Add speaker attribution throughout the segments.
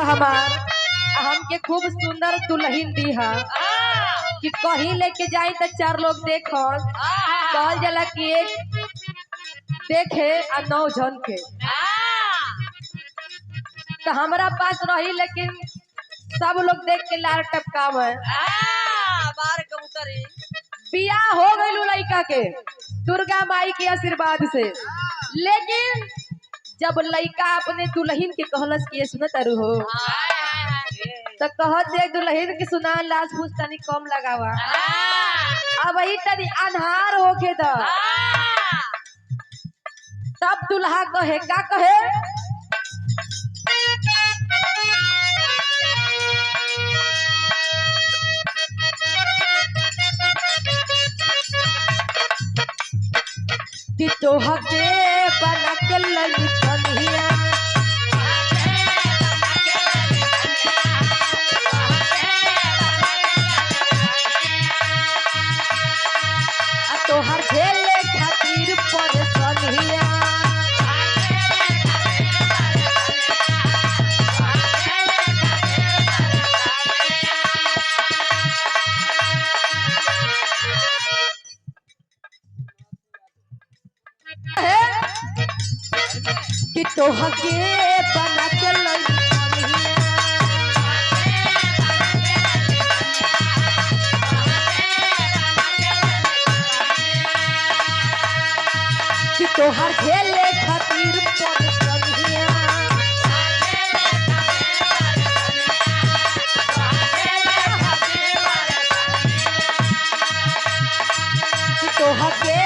Speaker 1: हमार हमके खूब सुंदर दुल्हन दी है कि कहीं लेके जाए तो चार लोग देखो कहल जाला कि एक देखे आ 9 जन के तो हमारा पास रही लेकिन सब लोग देख के लार टपकावे बियाह हो गइल लड़का के दुर्गा माई के आशीर्वाद से। लेकिन जब लड़का अपने दुल्हन के कहलस कि ये सुनत अरु हो तो कहत जे दुल्हन के सुना लाश फूस तनी कम लगावा अब ही तनी अन्हार होके द तब दुल्हा कहे का कहे कि तोहा के बना के ललितनिया तोहर झेले खातिर परेशानिया कि तोहा के बना के ललितनिया कि तोहर झेले खातिर परेशानिया कि तोहर के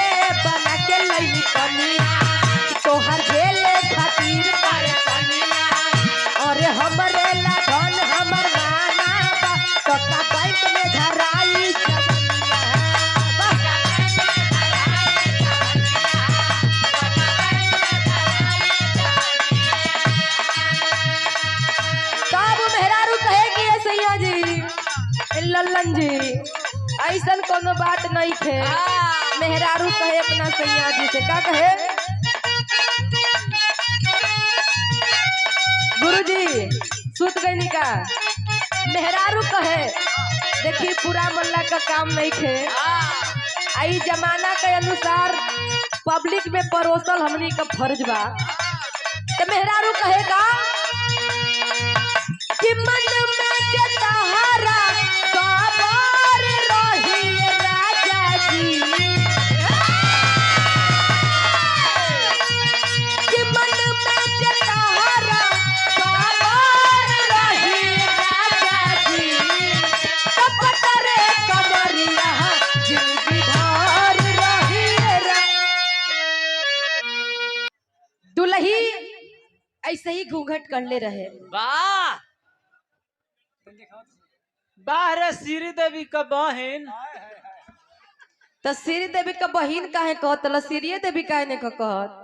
Speaker 1: बना के ललितनिया तोहर झेले खातिर परेशानिया अरे हमरे ला धन हमर गाना बा तोका बैंक में धराई तब मेहरारू कहेगी सैया जी लल्लन जी ऐसन कोनो बात नहीं थे। मेहरारू कहे अपना सैया जी से का कहे गुरुजी सुत गई का मेहरारू कहे देखी पूरा मल्ला का काम नहीं थे आई जमाना के अनुसार पब्लिक में परोसल हमनी का फर्ज बा तो मेहरारू कहेगा कि मन में जताहारा सवार रही राजा जी कि मन में जताहारा सवार रही राजा जी कपटरे कमरिया जिंदगी भर रही दुल्ही ऐसे ही घूंघट कर ले रहे।
Speaker 2: वाह बाहर श्री देवी का बहन
Speaker 1: तो श्री देवी का बहन काहे कहत श्री देवी काहे ने कहत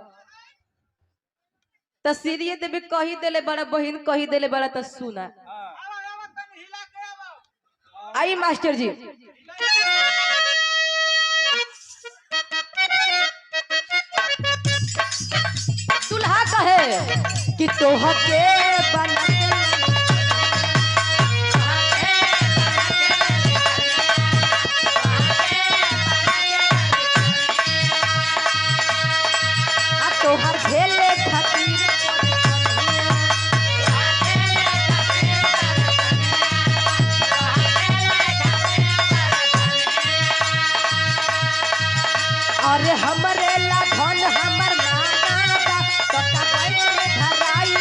Speaker 1: तो श्री देवी कही देले बड़ा बहन कही देले बड़ा तो सुना आई मास्टर जी दुल्हा कहे कि तोह के बना तोहर झेले खातिर अरे हमरे ला धन हमर नाना बा तोका बैंक में धराई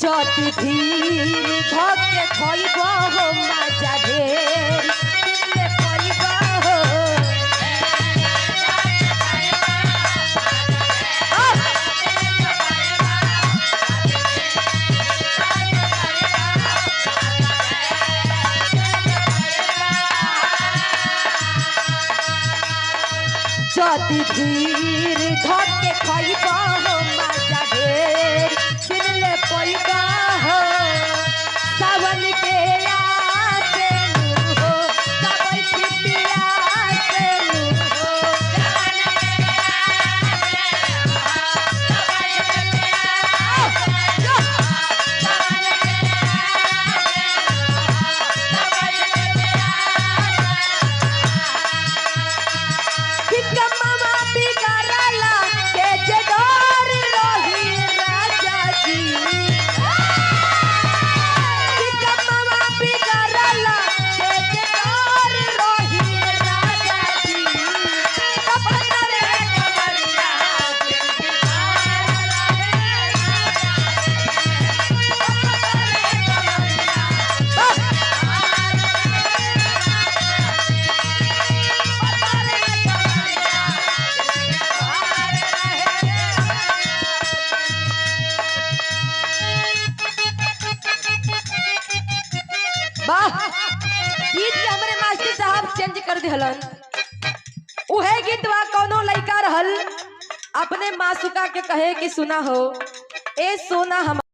Speaker 1: जति धीर धके खइबो हो मजा ढेर ले खइबो हो जति धीर धके खइबो हो मजा ढेर ले खइबो हो सावन के आसे हो सावन की पियासे हो सावन के आसे हो सावन के मामा बिगड़ला के जडोर रही राजा जी मामा बिगड़ला के जडोर रही राजा जी अपनर कमरिया वाह गीत के हमरे मास्टर साहब चेंज कर दिहलन उहे गीतवा कोनो लइका रहल अपने मासुका के कहे कि सुना हो ए सोना हम